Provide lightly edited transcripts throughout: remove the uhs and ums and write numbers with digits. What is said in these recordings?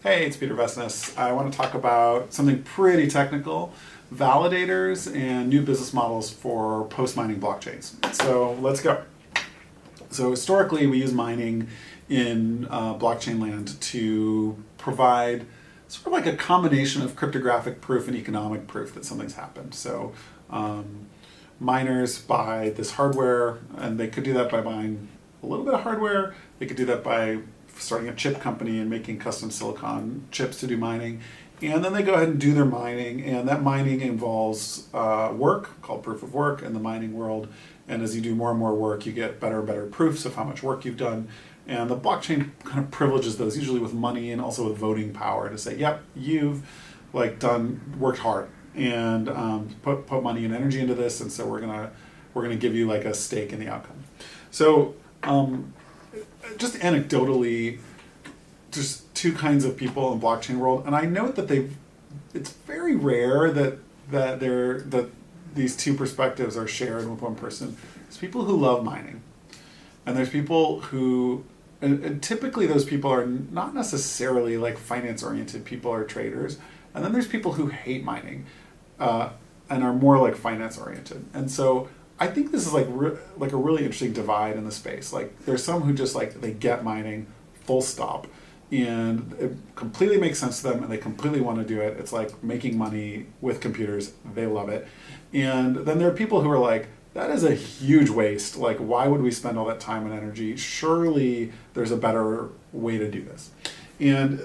Hey, it's Peter Vesnes. I want to talk about something pretty technical, validators and new business models for post-mining blockchains. So let's go. So historically, we use mining in blockchain land to provide sort of like a combination of cryptographic proof and economic proof that something's happened. So miners buy this hardware, and they could do that by buying a little bit of hardware. They could do that by starting a chip company and making custom silicon chips to do mining. And then they go ahead and do their mining, and that mining involves work called proof of work in the mining world. And as you do more and more work, you get better and better proofs of how much work you've done. And the blockchain kind of privileges those, usually with money and also with voting power, to say, yep, you've worked hard and put money and energy into this, and so we're gonna give you like a stake in the outcome. So just anecdotally, just two kinds of people in the blockchain world, and I note that it's very rare that these two perspectives are shared with one person. There's people who love mining, and there's people who, and typically those people are not necessarily like finance-oriented people or traders, and then there's people who hate mining and are more like finance-oriented. And so I think this is like a really interesting divide in the space. Like there's some who just like, they get mining full stop, and it completely makes sense to them and they completely want to do it. It's like making money with computers. They love it. And then there are people who are like, that is a huge waste. Like, why would we spend all that time and energy? Surely there's a better way to do this. And,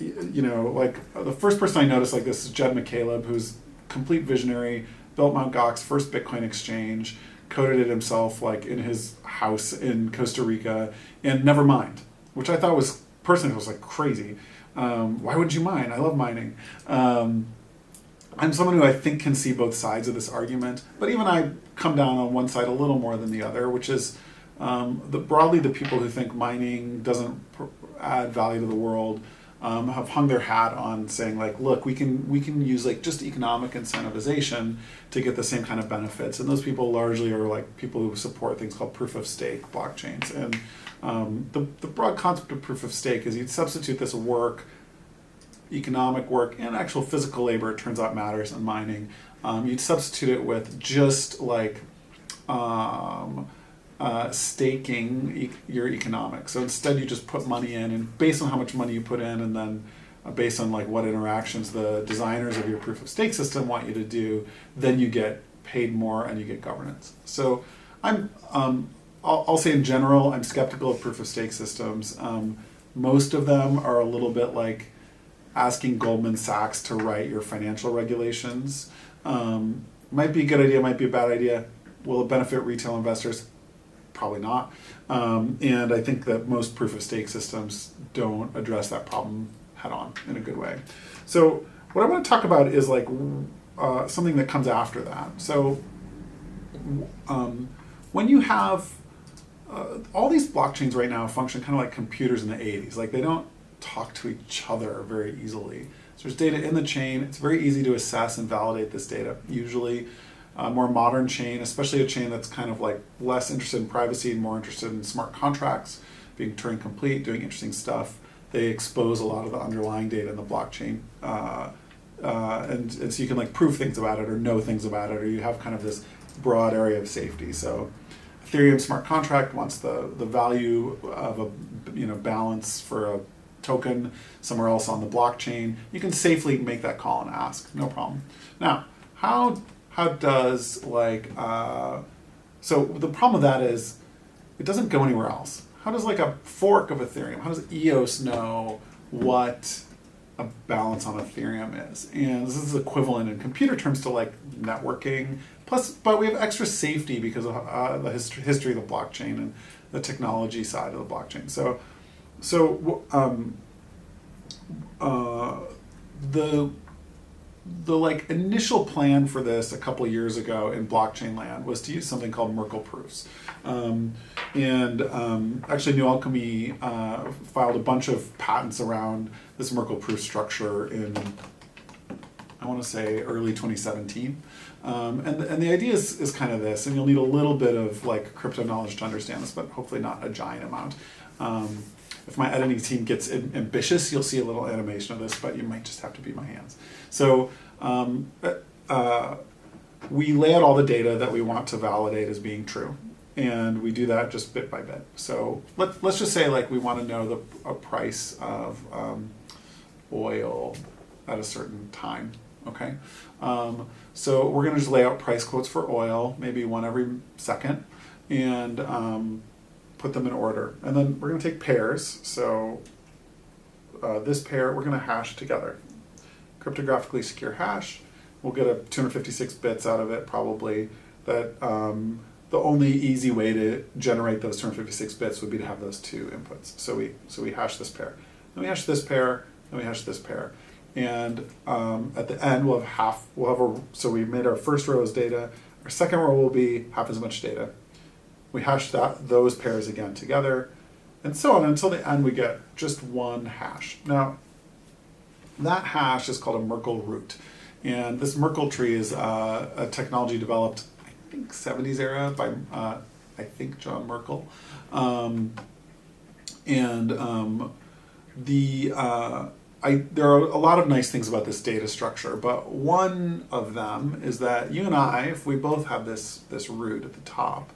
like the first person I noticed like this is Jed McCaleb, who's complete visionary, built Mt. Gox's first Bitcoin exchange, coded it himself like in his house in Costa Rica, and never mined, which I thought was like crazy. Why would you mine? I love mining. I'm someone who I think can see both sides of this argument, but even I come down on one side a little more than the other, which is broadly the people who think mining doesn't add value to the world have hung their hat on saying like, look, we can use like just economic incentivization to get the same kind of benefits, and those people largely are like people who support things called proof of stake blockchains. And the broad concept of proof of stake is you'd substitute this work, economic work, and actual physical labor, it turns out matters in mining. You'd substitute it with just like staking your economics. So instead you just put money in, and based on how much money you put in, and then based on like what interactions the designers of your proof of stake system want you to do, then you get paid more and you get governance. So I'll say in general, I'm skeptical of proof of stake systems. Most of them are a little bit like asking Goldman Sachs to write your financial regulations. Might be a good idea, might be a bad idea. Will it benefit retail investors? Probably not. And I think that most proof of stake systems don't address that problem head on in a good way. So what I want to talk about is like something that comes after that. So when you have all these blockchains right now function kind of like computers in the 80s. Like they don't talk to each other very easily. So there's data in the chain. It's very easy to assess and validate this data. Usually a more modern chain, especially a chain that's kind of like less interested in privacy and more interested in smart contracts, being Turing complete, doing interesting stuff. They expose a lot of the underlying data in the blockchain. And so you can like prove things about it or know things about it, or you have kind of this broad area of safety. So Ethereum smart contract wants the value of a balance for a token somewhere else on the blockchain. You can safely make that call and ask, no problem. Now, how does like so the problem with that is it doesn't go anywhere else. How does like a fork of Ethereum, how does EOS know what a balance on Ethereum is? And this is equivalent in computer terms to like networking. Plus, but we have extra safety because of the history of the blockchain and the technology side of the blockchain. So the like initial plan for this a couple of years ago in blockchain land was to use something called Merkle proofs. Actually New Alchemy filed a bunch of patents around this Merkle proof structure in, I want to say, early 2017. And the idea is kind of this, and you'll need a little bit of like crypto knowledge to understand this, but hopefully not a giant amount. if my editing team gets ambitious, you'll see a little animation of this, but you might just have to be my hands. So we lay out all the data that we want to validate as being true. And we do that just bit by bit. So let's just say like we want to know a price of oil at a certain time, okay? So we're going to just lay out price quotes for oil, maybe one every second, and put them in order. And then we're going to take pairs. So this pair we're going to hash together. Cryptographically secure hash. We'll get a 256 bits out of it probably. That the only easy way to generate those 256 bits would be to have those two inputs. So we hash this pair. Then we hash this pair, then we hash this pair. And at the end we'll have so we made our first row as data. Our second row will be half as much data. We hash those pairs again together, and so on until the end we get just one hash. Now, that hash is called a Merkle root. And this Merkle tree is a technology developed, I think, 70s era by, I think, John Merkle. There are a lot of nice things about this data structure, but one of them is that you and I, if we both have this root at the top,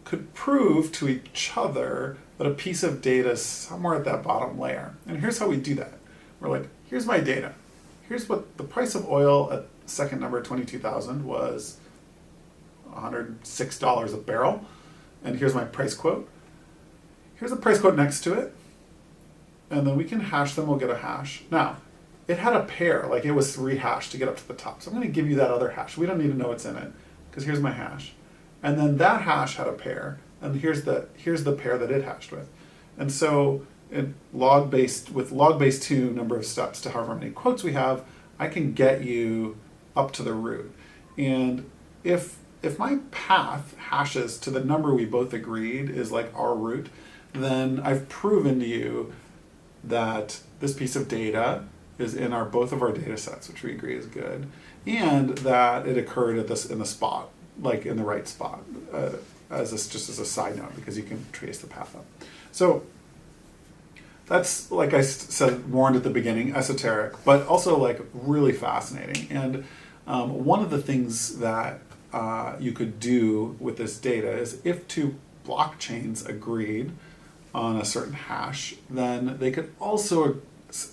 could prove to each other that a piece of data is somewhere at that bottom layer. And here's how we do that. We're like, here's my data. Here's what the price of oil at second number 22,000 was $106 a barrel. And here's my price quote. Here's the price quote next to it. And then we can hash them, we'll get a hash. Now, it had a pair, like it was rehashed to get up to the top. So I'm going to give you that other hash. We don't need to know what's in it, because here's my hash. And then that hash had a pair, and here's the pair that it hashed with. And so with log-based 2 number of steps to however many quotes we have, I can get you up to the root. And if my path hashes to the number we both agreed is like our root, then I've proven to you that this piece of data is in both of our data sets, which we agree is good, and that it occurred in the spot, like in the right spot, just as a side note, because you can trace the path up. So that's, like I warned at the beginning, esoteric, but also like really fascinating. And one of the things that you could do with this data is if two blockchains agreed on a certain hash, then they could also,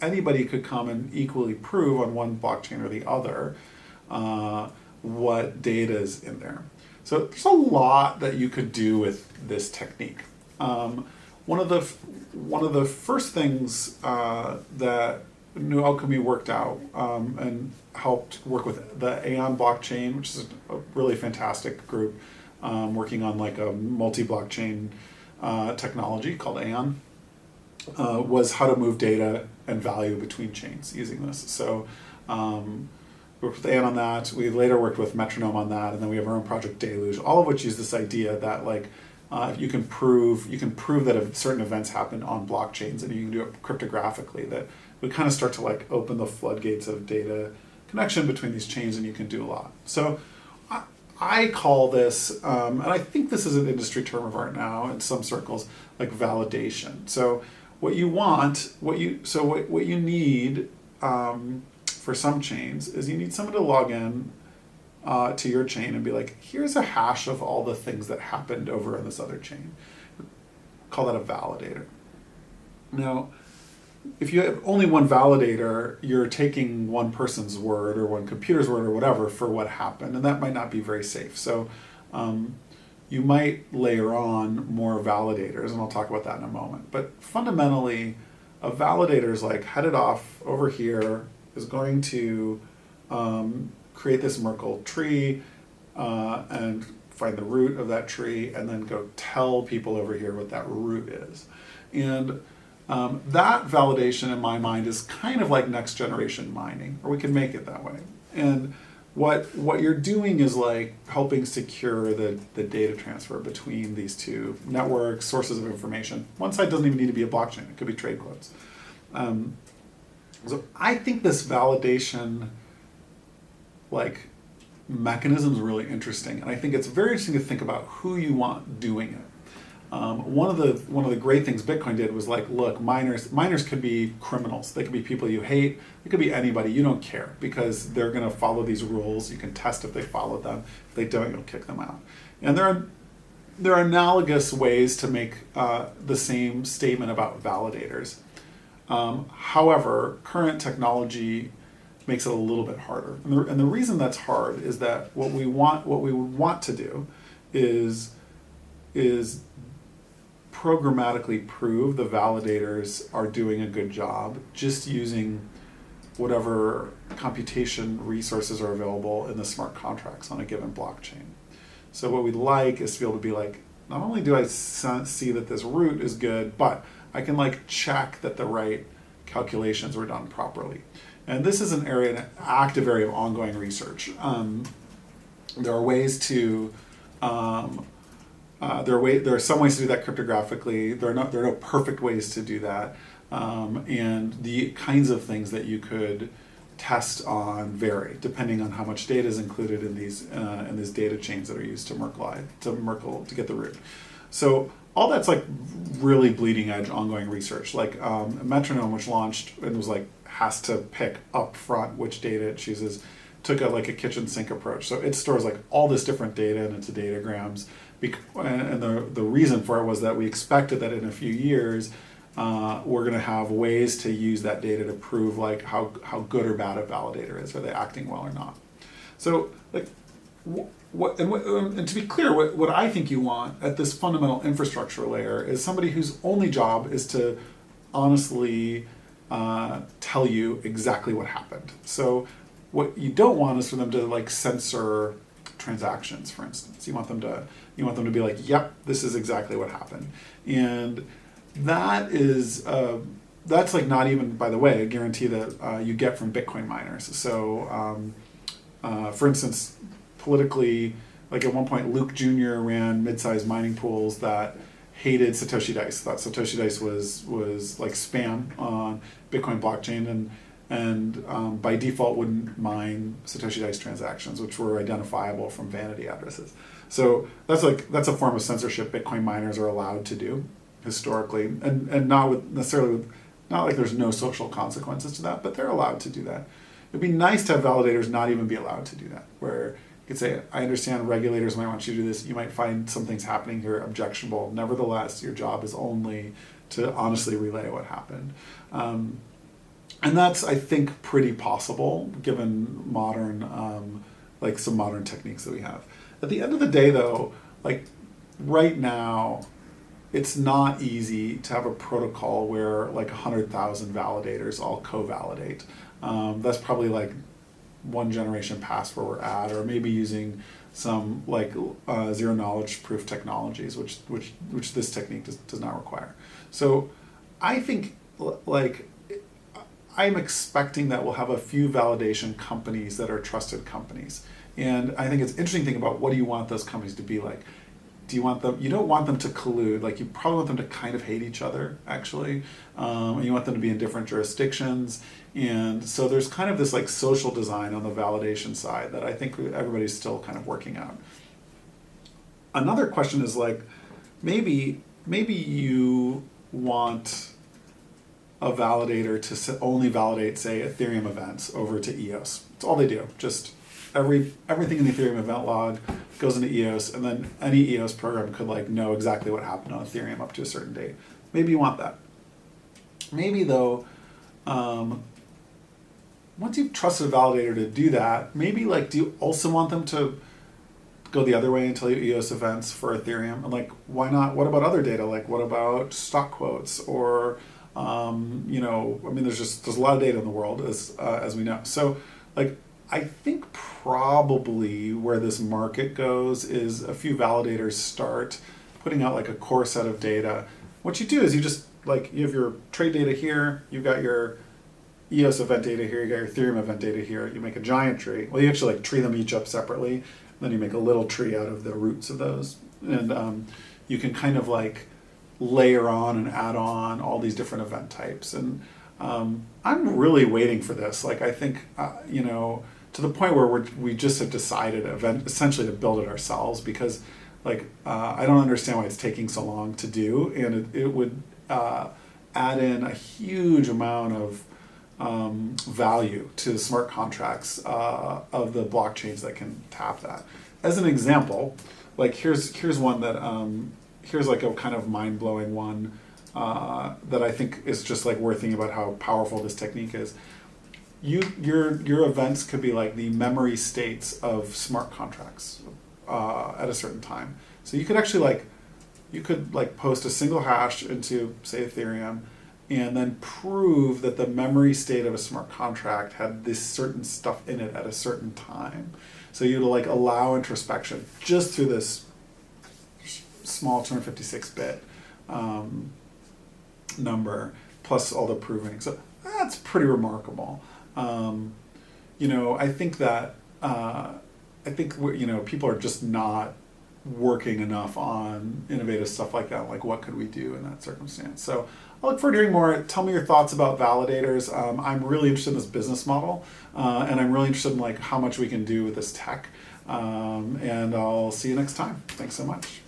anybody could come and equally prove on one blockchain or the other what data is in there. So there's a lot that you could do with this technique. One of the first things that New Alchemy worked out and helped work with the Aeon blockchain, which is a really fantastic group working on like a multi-blockchain technology called Aeon, was how to move data and value between chains using this. So we worked with Aeon on that. We later worked with Metronome on that, and then we have our own project Deluge, all of which use this idea that like you can prove that certain events happen on blockchains, and you can do it cryptographically. That would kind of start to like open the floodgates of data connection between these chains, and you can do a lot. So I call this, and I think this is an industry term of art now in some circles, like validation. So what you need for some chains is you need someone to log in to your chain and be like, here's a hash of all the things that happened over in this other chain. Call that a validator. Now, if you have only one validator, you're taking one person's word or one computer's word or whatever for what happened, and that might not be very safe. So you might layer on more validators, and I'll talk about that in a moment. But fundamentally, a validator is like headed off over here, is going to create this Merkle tree and find the root of that tree, and then go tell people over here what that root is. And that validation, in my mind, is kind of like next generation mining, or we can make it that way. And what you're doing is like helping secure the data transfer between these two networks, sources of information. One side doesn't even need to be a blockchain. It could be trade quotes. So I think this validation mechanism is really interesting. And I think it's very interesting to think about who you want doing it. one of the great things Bitcoin did was like, look, miners could be criminals. They could be people you hate. It could be anybody. You don't care because they're going to follow these rules. You can test if they follow them. If they don't, you'll kick them out. And there are analogous ways to make the same statement about validators. However, current technology makes it a little bit harder. And the reason that's hard is that what we would want to do is programmatically prove the validators are doing a good job just using whatever computation resources are available in the smart contracts on a given blockchain. So what we'd like is to be able to be like, not only do I see that this root is good, but I can like check that the right calculations were done properly. And this is an active area of ongoing research. There are ways to there are some ways to do that cryptographically. There are no perfect ways to do that, and the kinds of things that you could test on vary depending on how much data is included in these data chains that are used to Merkle to get the root. So all that's like really bleeding edge ongoing research. Like Metronome, which launched and was like has to pick up front which data it chooses, took a kitchen sink approach. So it stores like all this different data into datagrams. And the reason for it was that we expected that in a few years we're going to have ways to use that data to prove like how good or bad a validator is. Are they acting well or not? So like and to be clear, what I think you want at this fundamental infrastructure layer is somebody whose only job is to honestly tell you exactly what happened. So what you don't want is for them to like censor transactions, for instance. You want them to be like, yep, this is exactly what happened. And that is that's like not even, by the way, a guarantee that you get from Bitcoin miners. So for instance, politically, like at one point Luke Jr. ran mid-sized mining pools that hated Satoshi Dice, thought Satoshi Dice was like spam on Bitcoin blockchain, and by default wouldn't mine Satoshi Dice transactions, which were identifiable from vanity addresses. So that's a form of censorship Bitcoin miners are allowed to do historically, and not like there's no social consequences to that, but they're allowed to do that. It'd be nice to have validators not even be allowed to do that, where you could say, I understand regulators might want you to do this, you might find some things happening here objectionable. Nevertheless, your job is only to honestly relay what happened. And that's, I think, pretty possible given modern, some modern techniques that we have. At the end of the day, though, like right now, it's not easy to have a protocol where like 100,000 validators all co-validate. That's probably like one generation past where we're at, or maybe using some like zero knowledge proof technologies, which this technique does not require. So I think like I'm expecting that we'll have a few validation companies that are trusted companies. And I think it's interesting to think about, what do you want those companies to be like? You don't want them to collude, like you probably want them to kind of hate each other, actually. And you want them to be in different jurisdictions. And so there's kind of this like social design on the validation side that I think everybody's still kind of working out. Another question is like, maybe you want a validator to only validate, say, Ethereum events over to EOS. That's all they do. Just everything in the Ethereum event log goes into EOS, and then any EOS program could like know exactly what happened on Ethereum up to a certain date. Maybe you want that. Maybe though, once you've trusted a validator to do that, maybe like, do you also want them to go the other way and tell you EOS events for Ethereum? And like, why not? What about other data? Like, what about stock quotes or there's a lot of data in the world as we know. So like, I think probably where this market goes is a few validators start putting out like a core set of data. What you do is you just like, you have your trade data here, you've got your EOS event data here, you got your Ethereum event data here, you make a giant tree. Well, you actually like tree them each up separately, then you make a little tree out of the roots of those. And you can kind of like layer on and add on all these different event types. And I'm really waiting for this. Like, I think, to the point where we just have decided essentially to build it ourselves, because I don't understand why it's taking so long to do, and it would add in a huge amount of value to the smart contracts of the blockchains that can tap that. As an example, like here's one that here's like a kind of mind-blowing one that I think is just like worth thinking about how powerful this technique is. Your events could be like the memory states of smart contracts at a certain time. So you could actually post a single hash into, say, Ethereum, and then prove that the memory state of a smart contract had this certain stuff in it at a certain time. So you'd like allow introspection just through this small 256-bit number plus all the proving. So that's pretty remarkable. I think that people are just not working enough on innovative stuff like that. Like, what could we do in that circumstance? So I look forward to hearing more. Tell me your thoughts about validators. I'm really interested in this business model, and I'm really interested in like how much we can do with this tech. And I'll see you next time. Thanks so much.